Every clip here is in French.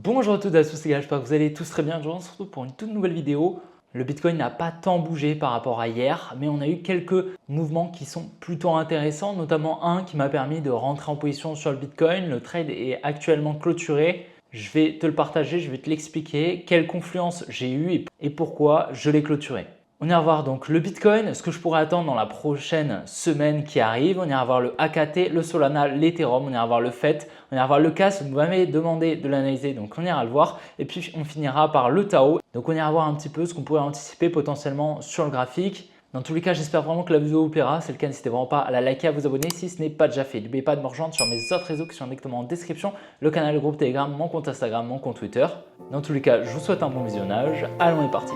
Bonjour à toutes et à tous les gars, j'espère que vous allez tous très bien. Aujourd'hui on se retrouve pour une toute nouvelle vidéo. Le Bitcoin n'a pas tant bougé par rapport à hier, mais on a eu quelques mouvements qui sont plutôt intéressants, notamment un qui m'a permis de rentrer en position sur le Bitcoin. Le trade est actuellement clôturé. Je vais te le partager, je vais te l'expliquer, quelle confluence j'ai eue et pourquoi je l'ai clôturé. On ira voir donc le Bitcoin, ce que je pourrais attendre dans la prochaine semaine qui arrive. On ira voir le AKT, le Solana, l'Ethereum, on ira voir le FET, on ira voir le CAS. Vous m'avez demandé de l'analyser, donc on ira le voir. Et puis on finira par le Tao. Donc on ira voir un petit peu ce qu'on pourrait anticiper potentiellement sur le graphique. Dans tous les cas, j'espère vraiment que la vidéo vous plaira. C'est le cas, n'hésitez vraiment pas à la liker, à vous abonner si ce n'est pas déjà fait. N'oubliez pas de me rejoindre sur mes autres réseaux qui sont directement en description. Le canal, le groupe Telegram, mon compte Instagram, mon compte Twitter. Dans tous les cas, je vous souhaite un bon visionnage. Allons, on est parti.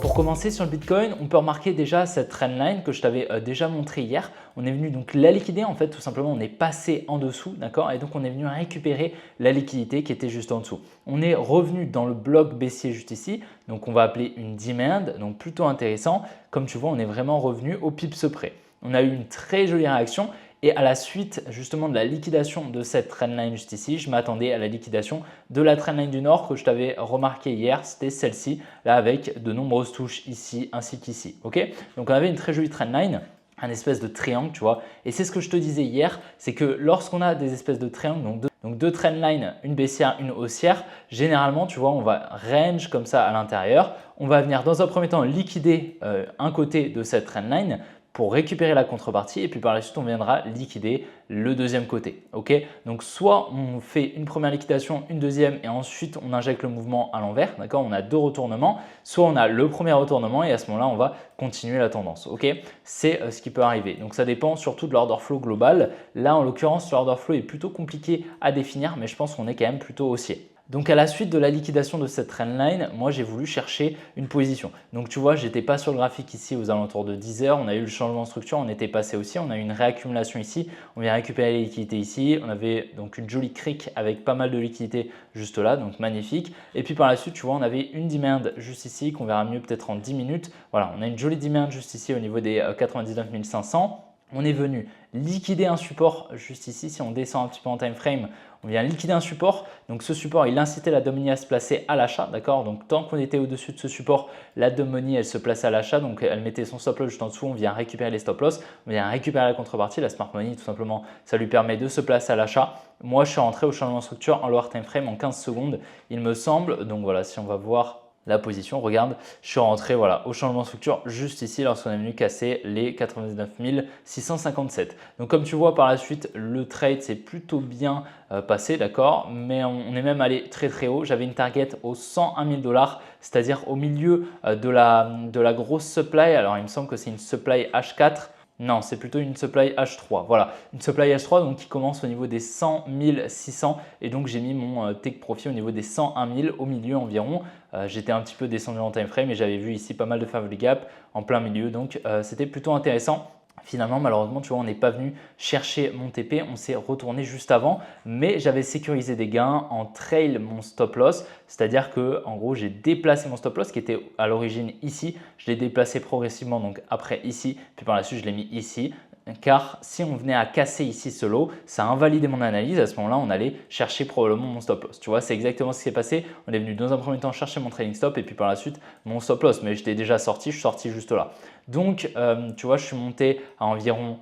Pour commencer sur le Bitcoin, on peut remarquer déjà cette trendline que je t'avais déjà montré hier. On est venu donc la liquider en fait, tout simplement on est passé en dessous, d'accord? Et donc on est venu récupérer la liquidité qui était juste en dessous. On est revenu dans le bloc baissier juste ici, donc on va appeler une demand, donc plutôt intéressant. Comme tu vois, on est vraiment revenu au pips près. On a eu une très jolie réaction. Et à la suite justement de la liquidation de cette trendline juste ici, je m'attendais à la liquidation de la trendline du Nord que je t'avais remarqué hier, c'était celle-ci, là avec de nombreuses touches ici ainsi qu'ici. Ok, donc on avait une très jolie trendline, un espèce de triangle, tu vois. Et c'est ce que je te disais hier, c'est que lorsqu'on a des espèces de triangles, donc deux trendlines, une baissière, une haussière, généralement, tu vois, on va range comme ça à l'intérieur. On va venir dans un premier temps liquider un côté de cette trendline pour récupérer la contrepartie et puis par la suite on viendra liquider le deuxième côté. Ok, donc soit on fait une première liquidation, une deuxième et ensuite on injecte le mouvement à l'envers, d'accord, on a deux retournements, soit on a le premier retournement et à ce moment-là on va continuer la tendance. Ok, c'est ce qui peut arriver. Donc ça dépend surtout de l'order flow global. Là en l'occurrence l'order flow est plutôt compliqué à définir mais je pense qu'on est quand même plutôt haussier. Donc à la suite de la liquidation de cette trendline, moi j'ai voulu chercher une position. Donc tu vois, j'étais pas sur le graphique ici aux alentours de 10 heures, on a eu le changement de structure, on était passé aussi, on a eu une réaccumulation ici, on vient récupérer les liquidités ici, on avait donc une jolie crique avec pas mal de liquidités juste là, donc magnifique. Et puis par la suite, tu vois, on avait une demand juste ici qu'on verra mieux peut-être en 10 minutes. Voilà, on a une jolie demand juste ici au niveau des 99 500. On est venu liquider un support juste ici. Si on descend un petit peu en time frame, on vient liquider un support. Donc ce support, il incitait la dump money à se placer à l'achat, d'accord? Donc tant qu'on était au-dessus de ce support, la dump money, elle se plaçait à l'achat. Donc elle mettait son stop loss juste en dessous. On vient récupérer les stop loss, on vient récupérer la contrepartie. La smart money, tout simplement, ça lui permet de se placer à l'achat. Moi, je suis rentré au changement de structure en lower time frame en 15 secondes, il me semble. Donc voilà, si on va voir la position, regarde, je suis rentré voilà, au changement de structure juste ici lorsqu'on est venu casser les 99 657. Donc comme tu vois par la suite, le trade s'est plutôt bien passé, d'accord, mais on est même allé très très haut. J'avais une target aux 101 000 $, c'est-à-dire au milieu de la grosse supply. Alors il me semble que c'est une supply H4. Non, c'est plutôt une supply H3. Voilà, une supply H3 donc, qui commence au niveau des 100 600 et donc j'ai mis mon take profit au niveau des 101 000 au milieu environ. J'étais un petit peu descendu en time frame et j'avais vu ici pas mal de favori gap en plein milieu donc c'était plutôt intéressant. Finalement, malheureusement, tu vois, on n'est pas venu chercher mon TP, on s'est retourné juste avant, mais j'avais sécurisé des gains en trail mon stop loss, c'est-à-dire que en gros, j'ai déplacé mon stop loss qui était à l'origine ici, je l'ai déplacé progressivement donc après ici, puis par la suite, je l'ai mis ici. Car si on venait à casser ici ce lot, ça invalidait mon analyse. À ce moment-là, on allait chercher probablement mon stop loss. Tu vois, c'est exactement ce qui s'est passé. On est venu dans un premier temps chercher mon trading stop et puis par la suite mon stop loss. Mais j'étais déjà sorti, je suis sorti juste là. Donc, tu vois, je suis monté à environ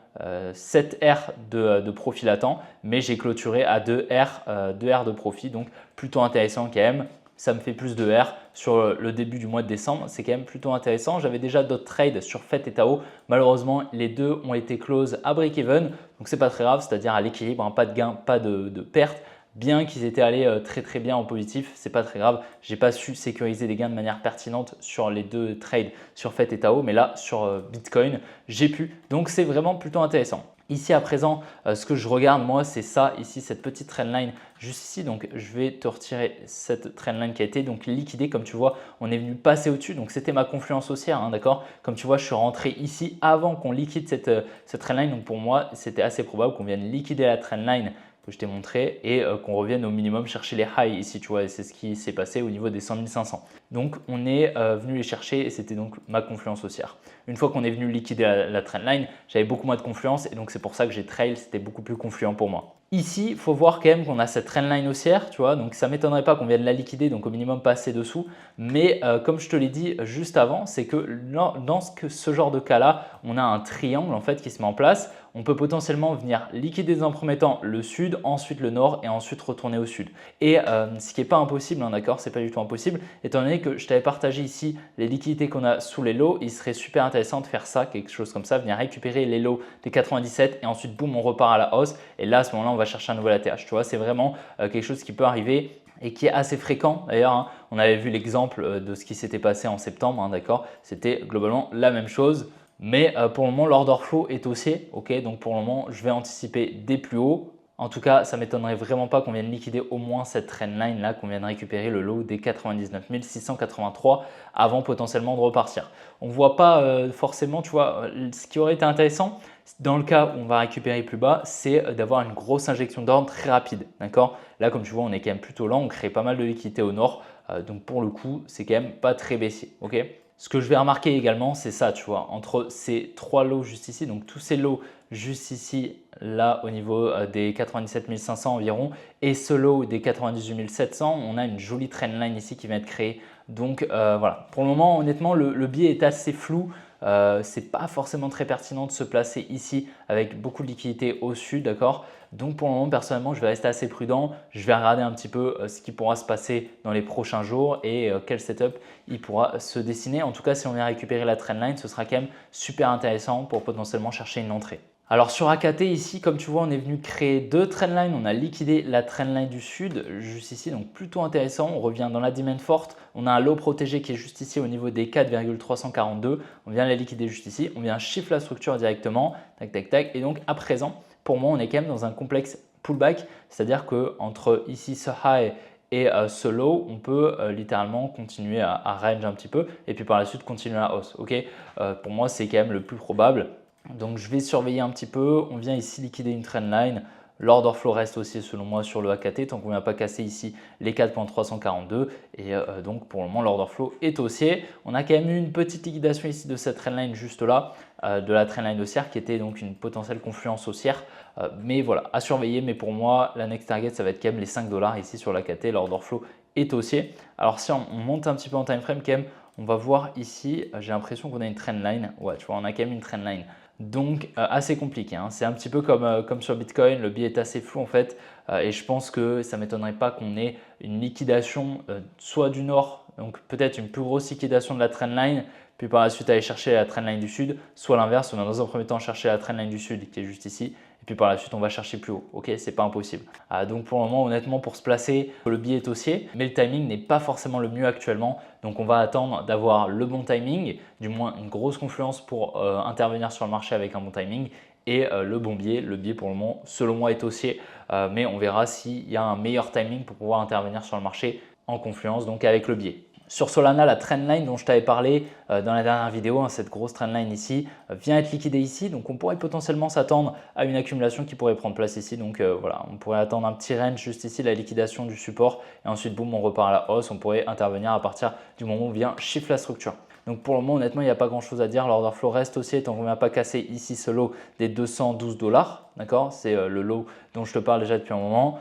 7 R de profit latent, mais j'ai clôturé à 2 R de profit. Donc, plutôt intéressant quand même. Ça me fait plus de R sur le début du mois de décembre. C'est quand même plutôt intéressant. J'avais déjà d'autres trades sur FET et Tao. Malheureusement, les deux ont été close à break-even. Donc, ce n'est pas très grave, c'est-à-dire à l'équilibre, hein, pas de gain, pas de perte. Bien qu'ils étaient allés très très bien en positif, c'est pas très grave. J'ai pas su sécuriser des gains de manière pertinente sur les deux trades sur FET et Tao, mais là sur Bitcoin, j'ai pu. Donc c'est vraiment plutôt intéressant. Ici à présent, ce que je regarde moi, c'est ça ici, cette petite trendline juste ici. Donc je vais te retirer cette trendline qui a été donc liquidée. Comme tu vois, on est venu passer au-dessus. Donc c'était ma confluence haussière, hein, d'accord. Comme tu vois, je suis rentré ici avant qu'on liquide cette trendline. Donc pour moi, c'était assez probable qu'on vienne liquider la trendline que je t'ai montré et qu'on revienne au minimum chercher les highs ici, tu vois, et c'est ce qui s'est passé au niveau des 100 500. Donc, on est venu les chercher et c'était donc ma confluence haussière. Une fois qu'on est venu liquider la trendline, j'avais beaucoup moins de confluence et donc c'est pour ça que j'ai trail, c'était beaucoup plus confluent pour moi. Ici, il faut voir quand même qu'on a cette trendline haussière, tu vois, donc ça ne m'étonnerait pas qu'on vienne la liquider, donc au minimum passer dessous. Mais comme je te l'ai dit juste avant, c'est que dans ce genre de cas-là, on a un triangle en fait qui se met en place. On peut potentiellement venir liquider dans un premier temps le sud, ensuite le nord et ensuite retourner au sud. Et ce qui n'est pas impossible, hein, d'accord, c'est pas du tout impossible, étant donné que je t'avais partagé ici les liquidités qu'on a sous les lows, il serait super intéressant de faire ça, quelque chose comme ça, venir récupérer les lows des 97 et ensuite boum, on repart à la hausse. Et là, à ce moment-là, on va chercher un nouvel ATH. Tu vois, c'est vraiment quelque chose qui peut arriver et qui est assez fréquent d'ailleurs. Hein. On avait vu l'exemple de ce qui s'était passé en septembre, hein, d'accord, c'était globalement la même chose. Mais pour le moment, l'order flow est haussier. Okay, donc pour le moment, je vais anticiper des plus hauts. En tout cas, ça ne m'étonnerait vraiment pas qu'on vienne liquider au moins cette trendline là, qu'on vienne récupérer le low des 99 683 avant potentiellement de repartir. On ne voit pas forcément, tu vois, ce qui aurait été intéressant dans le cas où on va récupérer plus bas, c'est d'avoir une grosse injection d'ordre très rapide. D'accord? Là, comme tu vois, on est quand même plutôt lent, on crée pas mal de liquidités au nord. Donc pour le coup, c'est quand même pas très baissier. Ok? Ce que je vais remarquer également, c'est ça, tu vois, entre ces trois lots juste ici, donc tous ces lots juste ici, là au niveau des 97 500 environ, et ce lot des 98 700, on a une jolie trendline ici qui vient être créée. Donc voilà, pour le moment, honnêtement, le biais est assez flou. Ce n'est pas forcément très pertinent de se placer ici avec beaucoup de liquidité au sud, d'accord? Donc pour le moment, personnellement, je vais rester assez prudent. Je vais regarder un petit peu ce qui pourra se passer dans les prochains jours et quel setup il pourra se dessiner. En tout cas, si on vient récupérer la trendline, ce sera quand même super intéressant pour potentiellement chercher une entrée. Alors sur AKT ici, comme tu vois, on est venu créer deux trendlines. On a liquidé la trendline du sud juste ici, donc plutôt intéressant. On revient dans la demand forte. On a un low protégé qui est juste ici au niveau des 4,342. On vient la liquider juste ici. On vient shift la structure directement. Tac, tac, tac. Et donc à présent, pour moi, on est quand même dans un complexe pullback. C'est-à-dire qu'entre ici ce high et ce low, on peut littéralement continuer à range un petit peu et puis par la suite continuer la hausse. Okay, pour moi, c'est quand même le plus probable. Donc, je vais surveiller un petit peu. On vient ici liquider une trendline. L'order flow reste aussi selon moi sur le AKT tant qu'on ne vient pas casser ici les 4.342 et donc pour le moment l'order flow est haussier. On a quand même eu une petite liquidation ici de cette trendline juste là, de la trendline haussière qui était donc une potentielle confluence haussière. Mais voilà, à surveiller. Mais pour moi, la next target, ça va être quand même les 5 $ ici sur l'AKT. L'order flow est haussier. Alors si on monte un petit peu en time frame quand même, on va voir ici, j'ai l'impression qu'on a une trendline. Ouais, tu vois, on a quand même une trendline. Donc assez compliqué, hein. C'est un petit peu comme sur Bitcoin, le biais est assez flou en fait et je pense que ça ne m'étonnerait pas qu'on ait une liquidation soit du nord, donc peut-être une plus grosse liquidation de la trendline, puis par la suite aller chercher la trendline du sud, soit l'inverse, on va dans un premier temps chercher la trendline du sud qui est juste ici et puis par la suite on va chercher plus haut. Ok, c'est pas impossible. Donc pour le moment, honnêtement, pour se placer, le biais est haussier, mais le timing n'est pas forcément le mieux actuellement. Donc on va attendre d'avoir le bon timing, du moins une grosse confluence pour intervenir sur le marché avec un bon timing et le bon biais. Le biais pour le moment, selon moi, est haussier, mais on verra s'il y a un meilleur timing pour pouvoir intervenir sur le marché en confluence, donc avec le biais. Sur Solana, la trendline dont je t'avais parlé dans la dernière vidéo, hein, cette grosse trendline ici, vient être liquidée ici. Donc, on pourrait potentiellement s'attendre à une accumulation qui pourrait prendre place ici. Donc, voilà, on pourrait attendre un petit range juste ici, la liquidation du support. Et ensuite, boum, on repart à la hausse. On pourrait intervenir à partir du moment où on vient shift la structure. Donc pour le moment, honnêtement, il n'y a pas grand chose à dire. L'order flow reste haussier tant qu'on ne vient pas casser ici ce lot des 212 $. D'accord, c'est le lot dont je te parle déjà depuis un moment.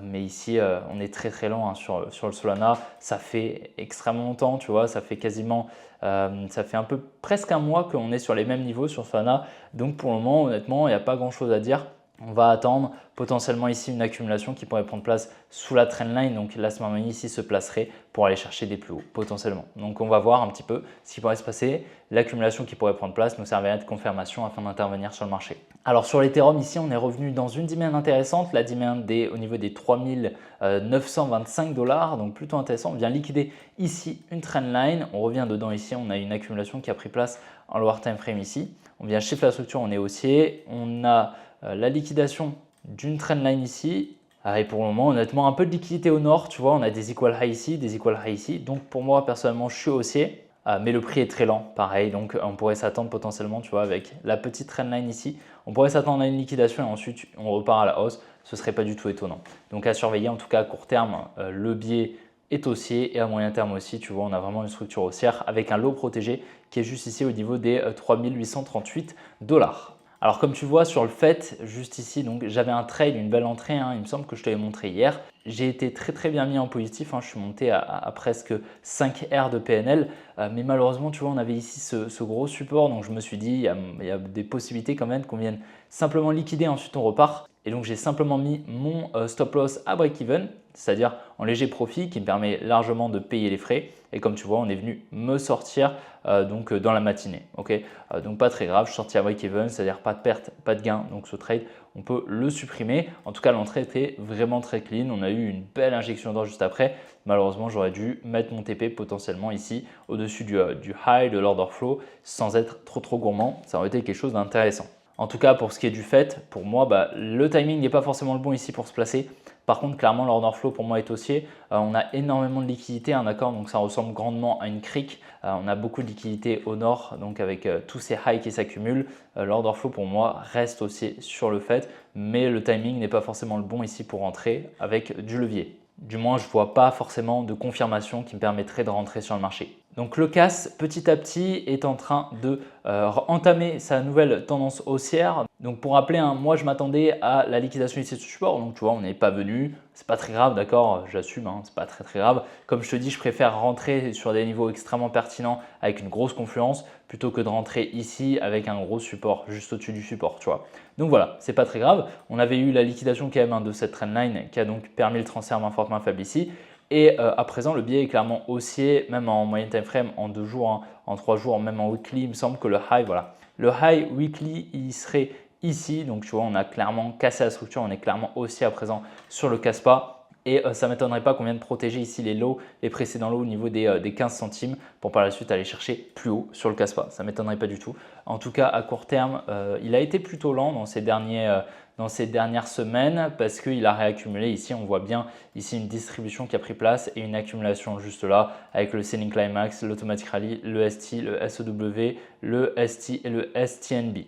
Mais ici, on est très très lent hein, sur le Solana. Ça fait extrêmement longtemps, tu vois. Ça fait quasiment, ça fait presque un mois qu'on est sur les mêmes niveaux sur Solana. Donc pour le moment, honnêtement, il n'y a pas grand chose à dire. On va attendre potentiellement ici une accumulation qui pourrait prendre place sous la trendline. Donc la smart money ici se placerait pour aller chercher des plus hauts potentiellement. Donc on va voir un petit peu ce qui pourrait se passer. L'accumulation qui pourrait prendre place nous servirait de confirmation afin d'intervenir sur le marché. Alors sur l'Ethereum ici, on est revenu dans une demand intéressante. La demand au niveau des 3925 $. Donc plutôt intéressant. On vient liquider ici une trendline. On revient dedans ici. On a une accumulation qui a pris place en lower time frame ici. On vient shift la structure, on est haussier. On a la liquidation d'une trendline ici. Et pour le moment, honnêtement, un peu de liquidité au nord. Tu vois, on a des equal high ici, des equal high ici. Donc pour moi, personnellement, je suis haussier. mais le prix est très lent, pareil. Donc, on pourrait s'attendre potentiellement, tu vois, avec la petite trendline ici, on pourrait s'attendre à une liquidation et ensuite on repart à la hausse. Ce ne serait pas du tout étonnant. Donc, à surveiller, en tout cas à court terme, le biais est haussier et à moyen terme aussi, tu vois, on a vraiment une structure haussière avec un lot protégé qui est juste ici au niveau des 3838 $. Alors comme tu vois sur le fait, juste ici, donc j'avais un trade, une belle entrée, hein, il me semble que je te l'ai montré hier. J'ai été très bien mis en positif, hein, je suis monté à presque 5 R de PNL, mais malheureusement tu vois on avait ici ce gros support, donc je me suis dit il y a des possibilités quand même qu'on vienne simplement liquider, ensuite on repart. Et donc j'ai simplement mis mon stop loss à break-even, c'est-à-dire en léger profit qui me permet largement de payer les frais. Et comme tu vois, on est venu me sortir dans la matinée. Donc pas très grave, je suis sorti à break-even, c'est-à-dire pas de perte, pas de gain. Donc ce trade, on peut le supprimer. En tout cas, l'entrée était vraiment très clean. On a eu une belle injection d'or juste après. Malheureusement, j'aurais dû mettre mon TP potentiellement ici au-dessus du high de l'order flow sans être trop gourmand. Ça aurait été quelque chose d'intéressant. En tout cas, pour ce qui est du fait, pour moi, le timing n'est pas forcément le bon ici pour se placer. Par contre, clairement, l'order flow pour moi est haussier. On a énormément de liquidité, hein, d'accord, donc ça ressemble grandement à une crique. On a beaucoup de liquidité au nord, donc avec tous ces highs qui s'accumulent. L'order flow pour moi reste haussier sur le fait, mais le timing n'est pas forcément le bon ici pour rentrer avec du levier. Du moins, je ne vois pas forcément de confirmation qui me permettrait de rentrer sur le marché. Donc le CAS petit à petit est en train de entamer sa nouvelle tendance haussière. Donc pour rappeler, hein, moi je m'attendais à la liquidation ici de ce support. Donc tu vois, on n'est pas venu. C'est pas très grave, d'accord, j'assume, hein, c'est pas très grave. Comme je te dis, je préfère rentrer sur des niveaux extrêmement pertinents avec une grosse confluence plutôt que de rentrer ici avec un gros support juste au-dessus du support, tu vois. Donc voilà, c'est pas très grave. On avait eu la liquidation quand même de cette trendline qui a donc permis le transfert main forte main faible ici. Et à présent, le biais est clairement haussier, même en moyenne time frame, en 2 jours, hein, en 3 jours, même en weekly. Il me semble que le high, voilà. Le high weekly, il serait ici. Donc, tu vois, on a clairement cassé la structure. On est clairement haussier à présent sur le casse-pas. Et ça ne m'étonnerait pas qu'on vienne protéger ici les lows, les précédents lows au niveau des 15 centimes pour par la suite aller chercher plus haut sur le casse-pas. Ça ne m'étonnerait pas du tout. En tout cas, à court terme, il a été plutôt lent dans ces dernières semaines parce qu'il a réaccumulé. Ici, on voit bien ici une distribution qui a pris place et une accumulation juste là avec le Selling Climax, l'Automatic Rally, le ST, le SOW, le ST et le STNB.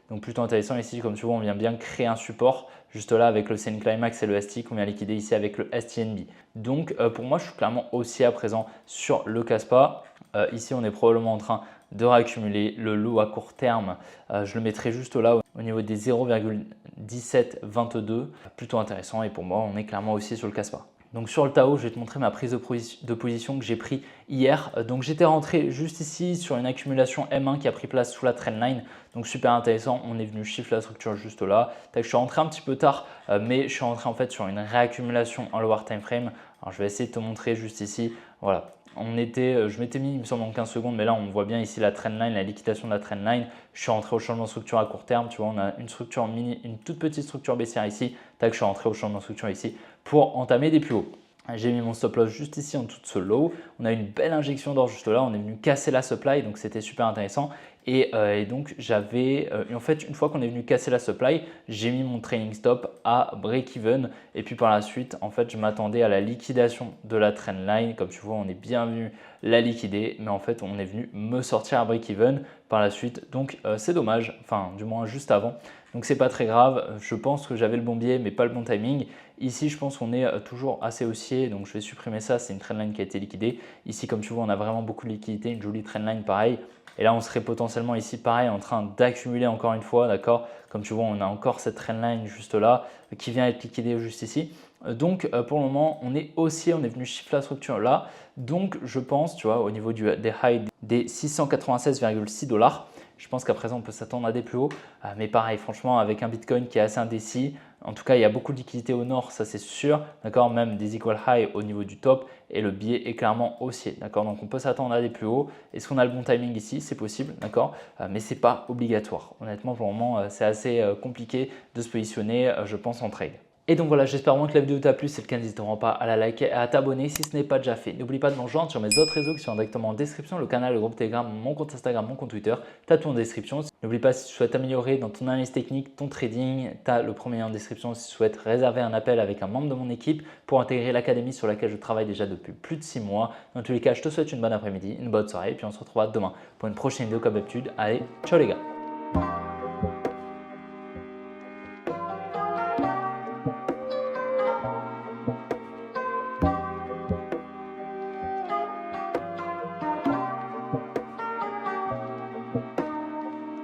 Donc plutôt intéressant ici, comme tu vois, on vient bien créer un support juste là avec le Selling Climax et le ST qu'on vient liquider ici avec le STNB. Donc pour moi, je suis clairement haussier à présent sur le casse-pas. Ici, on est probablement en train de réaccumuler le lot à court terme. Je le mettrai juste là au niveau des 0,1722. Plutôt intéressant et pour moi, on est clairement haussier sur le casse-pas. Donc sur le Tao, je vais te montrer ma prise de position que j'ai pris hier. Donc j'étais rentré juste ici sur une accumulation M1 qui a pris place sous la trendline. Donc super intéressant, on est venu shift la structure juste là. Je suis rentré un petit peu tard, mais je suis rentré en fait sur une réaccumulation en lower time frame. Alors je vais essayer de te montrer juste ici. Voilà. Je m'étais mis, il me semble, en 15 secondes, mais là, on voit bien ici la trendline, la liquidation de la trendline. Je suis rentré au changement de structure à court terme. Tu vois, on a une structure mini, une toute petite structure baissière ici. Tac, je suis rentré au changement de structure ici pour entamer des plus hauts. J'ai mis mon stop loss juste ici en dessous de ce low. On a une belle injection d'or juste là. On est venu casser la supply, donc c'était super intéressant. Et donc j'avais, en fait, une fois qu'on est venu casser la supply, j'ai mis mon trailing stop à break-even. Et puis par la suite, en fait, je m'attendais à la liquidation de la trendline. Comme tu vois, on est bien venu la liquider, mais en fait, on est venu me sortir à break-even par la suite. Donc c'est dommage, enfin du moins juste avant. Donc c'est pas très grave. Je pense que j'avais le bon biais, mais pas le bon timing. Ici, je pense qu'on est toujours assez haussier, donc je vais supprimer ça. C'est une trendline qui a été liquidée. Ici, comme tu vois, on a vraiment beaucoup de liquidité, une jolie trendline pareil. Et là, on serait potentiellement ici pareil en train d'accumuler encore une fois, d'accord? Comme tu vois, on a encore cette trendline juste là qui vient être liquidée juste ici. Donc pour le moment, on est haussier, on est venu shift la structure là. Donc je pense, tu vois, au niveau des highs des 696,6 $. Je pense qu'à présent, on peut s'attendre à des plus hauts. Mais pareil, franchement, avec un Bitcoin qui est assez indécis, en tout cas, il y a beaucoup de liquidité au nord, ça c'est sûr. D'accord, même des equal high au niveau du top et le biais est clairement haussier. D'accord, donc on peut s'attendre à des plus hauts. Est-ce qu'on a le bon timing ici? C'est possible, d'accord, mais ce n'est pas obligatoire. Honnêtement, pour le moment, c'est assez compliqué de se positionner, je pense, en trade. Et donc voilà, j'espère vraiment que la vidéo t'a plu. Si c'est le cas, n'hésite vraiment pas à la liker et à t'abonner si ce n'est pas déjà fait. N'oublie pas de me rejoindre sur mes autres réseaux qui sont directement en description, le canal, le groupe Telegram, mon compte Instagram, mon compte Twitter. Tu as tout en description. N'oublie pas, si tu souhaites t'améliorer dans ton analyse technique, ton trading, tu as le premier lien en description si tu souhaites réserver un appel avec un membre de mon équipe pour intégrer l'académie sur laquelle je travaille déjà depuis plus de 6 mois. Dans tous les cas, je te souhaite une bonne après-midi, une bonne soirée et puis on se retrouvera demain pour une prochaine vidéo comme d'habitude. Allez, ciao les gars!